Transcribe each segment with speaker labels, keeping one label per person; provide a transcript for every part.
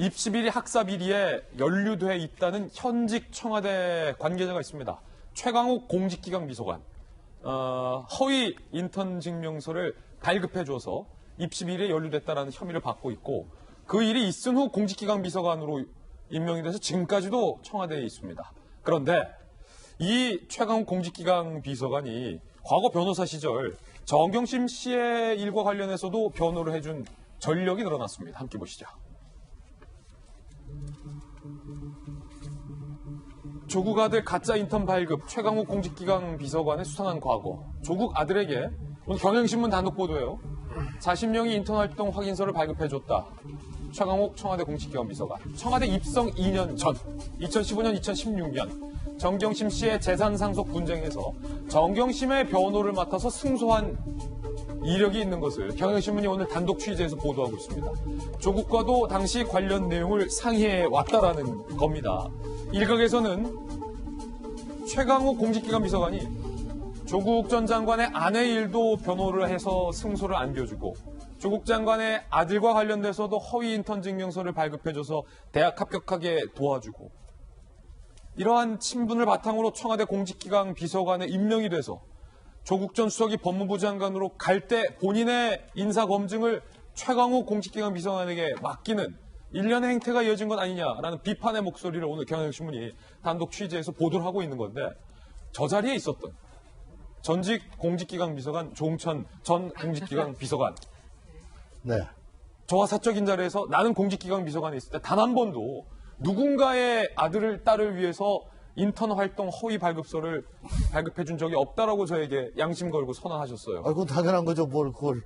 Speaker 1: 입시비리 학사비리에 연루돼 있다는 현직 청와대 관계자가 있습니다. 최강욱 공직기강 비서관. 허위 인턴 증명서를 발급해줘서 입시비리에 연루됐다는 혐의를 받고 있고 그 일이 있은 후 공직기강 비서관으로 임명이 돼서 지금까지도 청와대에 있습니다. 그런데 이 최강욱 공직기강 비서관이 과거 변호사 시절 정경심 씨의 일과 관련해서도 변호를 해준 전력이 늘어났습니다. 함께 보시죠. 조국 아들 가짜 인턴 발급, 최강욱 공직기강 비서관의 수상한 과거. 조국 아들에게 오늘 경향신문 단독 보도예요. 40명이 인턴 활동 확인서를 발급해줬다. 최강욱 청와대 공직기강 비서관. 청와대 입성 2년 전, 2015년, 2016년 정경심 씨의 재산 상속 분쟁에서 정경심의 변호를 맡아서 승소한 이력이 있는 것을 경향신문이 오늘 단독 취재해서 보도하고 있습니다. 조국과도 당시 관련 내용을 상의해 왔다라는 겁니다. 일각에서는 최강욱 공직기강 비서관이 조국 전 장관의 아내 일도 변호를 해서 승소를 안겨주고 조국 장관의 아들과 관련돼서도 허위 인턴 증명서를 발급해줘서 대학 합격하게 도와주고 이러한 친분을 바탕으로 청와대 공직기강 비서관에 임명이 돼서 조국 전 수석이 법무부 장관으로 갈 때 본인의 인사검증을 최강욱 공직기강 비서관에게 맡기는 일련의 행태가 이어진 것 아니냐라는 비판의 목소리를 오늘 경향신문이 단독 취재해서 보도를 하고 있는 건데 저 자리에 있었던 전직 공직기강 비서관 조홍천 전 공직기강 비서관
Speaker 2: 네.
Speaker 1: 저와 사적인 자리에서 나는 공직기강 비서관에 있을 때 단 한 번도 누군가의 아들을 딸을 위해서 인턴 활동 허위 발급서를 발급해 준 적이 없다라고 저에게 양심 걸고 선언하셨어요.
Speaker 2: 아, 그건 당연한 거죠, 뭘, 그걸.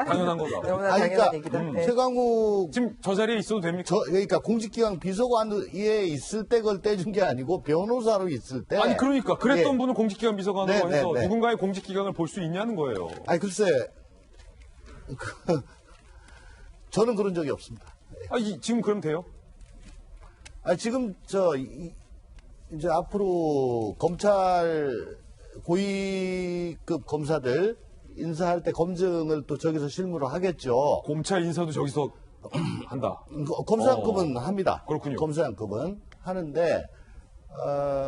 Speaker 1: 당연한 거다.
Speaker 3: 너무나
Speaker 2: 아니,
Speaker 3: 당연한
Speaker 2: 그러니까,
Speaker 3: 얘기다. 네.
Speaker 2: 최강욱,
Speaker 1: 지금 저 자리에 있어도 됩니까?
Speaker 2: 그러니까 공직기강 비서관에 있을 때 그걸 떼준 게 아니고 변호사로 있을 때.
Speaker 1: 아니 그러니까 그랬던
Speaker 2: 예.
Speaker 1: 분은 공직기강 비서관으로
Speaker 2: 네,
Speaker 1: 해서
Speaker 2: 네, 네.
Speaker 1: 누군가의 공직기강을 볼 수 있냐는 거예요.
Speaker 2: 아니, 글쎄. 저는 그런 적이 없습니다.
Speaker 1: 지금 그럼 돼요?
Speaker 2: 지금 이제 앞으로 검찰 고위급 검사들 인사할 때 검증을 또 저기서 실무로 하겠죠.
Speaker 1: 검찰 인사도 저기서 한다.
Speaker 2: 검사장급은 합니다.
Speaker 1: 그렇군요.
Speaker 2: 검사장급은 하는데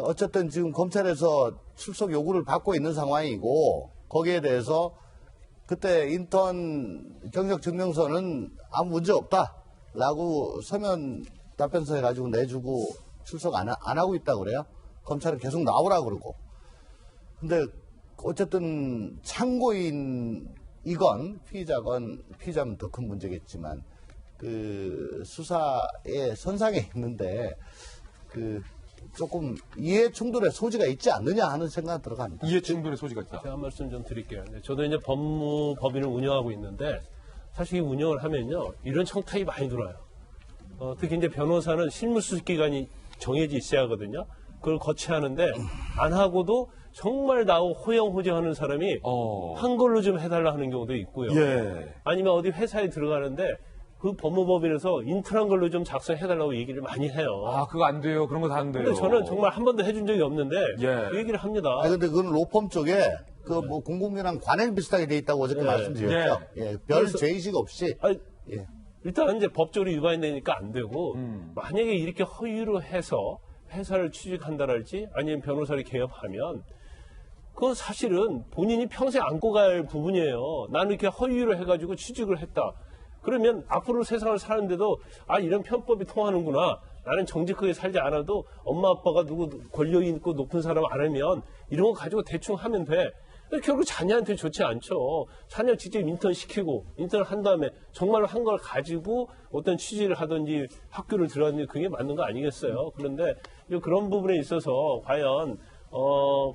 Speaker 2: 어쨌든 지금 검찰에서 출석 요구를 받고 있는 상황이고 거기에 대해서 그때 인턴 경력 증명서는 아무 문제 없다라고 서면 답변서 해가지고 내주고 출석 안 하고 있다고 그래요. 검찰은 계속 나오라 그러고. 근데 어쨌든 참고인이건 피의자면 더 큰 문제겠지만 그 수사의 선상에 있는데 그 조금 이해 충돌의 소지가 있지 않느냐 하는 생각 들어갑니다.
Speaker 1: 이해 충돌의 소지가 있다.
Speaker 4: 제가 한 말씀 좀 드릴게요. 저도 이제 법무법인을 운영하고 있는데 사실 이 운영을 하면요 이런 청탁이 많이 들어와요. 특히 이제 변호사는 실무수습 기간이 정해져 있어야 하거든요. 그걸 거치하는데 안 하고도 정말 나하고 호영호재하는 사람이 한 걸로 좀 해달라 하는 경우도 있고요.
Speaker 1: 예.
Speaker 4: 아니면 어디 회사에 들어가는데 그 법무법인에서 인턴한 걸로 좀 작성해달라고 얘기를 많이 해요.
Speaker 1: 그거 안 돼요. 그런 거 다 안 돼요.
Speaker 4: 근데 저는 정말 한 번도 해준 적이 없는데
Speaker 1: 예.
Speaker 4: 그 얘기를 합니다.
Speaker 2: 근데 그건 로펌 쪽에 그 뭐 공공연한 관행 비슷하게 돼 있다고 어저께 말씀드렸죠. 별 죄의식 없이. 예.
Speaker 4: 일단 이제 법적으로 위반되니까 안 되고 만약에 이렇게 허위로 해서 회사를 취직한다랄지 아니면 변호사를 개업하면 그건 사실은 본인이 평생 안고 갈 부분이에요. 나는 이렇게 허위로 해가지고 취직을 했다. 그러면 앞으로 세상을 사는데도 이런 편법이 통하는구나. 나는 정직하게 살지 않아도 엄마 아빠가 누구 권력 있고 높은 사람 아니면 이런 거 가지고 대충 하면 돼. 결국 자녀한테 좋지 않죠. 자녀 직접 인턴 시키고 인턴을 한 다음에 정말로 한 걸 가지고 어떤 취지를 하든지 학교를 들어가든지 그게 맞는 거 아니겠어요. 그런데 그런 부분에 있어서 과연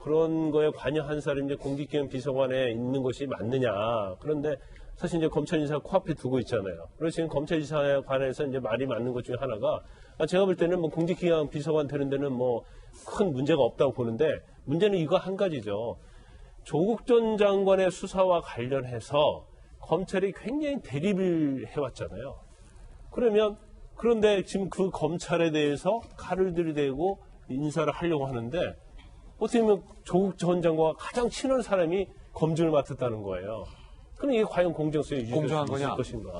Speaker 4: 그런 거에 관여한 사람이 이제 공직기강 비서관에 있는 것이 맞느냐. 그런데 사실 이제 검찰 인사가 코앞에 두고 있잖아요. 그래서 지금 검찰 인사에 관해서 이제 말이 맞는 것 중에 하나가 제가 볼 때는 뭐 공직기강 비서관 되는 데는 뭐 큰 문제가 없다고 보는데 문제는 이거 한 가지죠. 조국 전 장관의 수사와 관련해서 검찰이 굉장히 대립을 해왔잖아요. 그런데 지금 그 검찰에 대해서 칼을 들이대고 인사를 하려고 하는데 어떻게 보면 조국 전 장관과 가장 친한 사람이 검증을 맡았다는 거예요. 그럼 이게 과연 공정성이 유지될 수
Speaker 1: 공정한
Speaker 4: 있을
Speaker 1: 거냐?
Speaker 4: 것인가?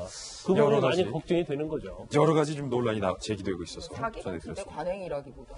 Speaker 4: 그
Speaker 1: 여러
Speaker 4: 부분이
Speaker 1: 가지.
Speaker 4: 많이 걱정이 되는 거죠.
Speaker 1: 여러 가지 좀 논란이 제기되고 있어서
Speaker 3: 자기
Speaker 1: 전해
Speaker 3: 근데
Speaker 1: 드렸습니다.
Speaker 3: 관행이라기보다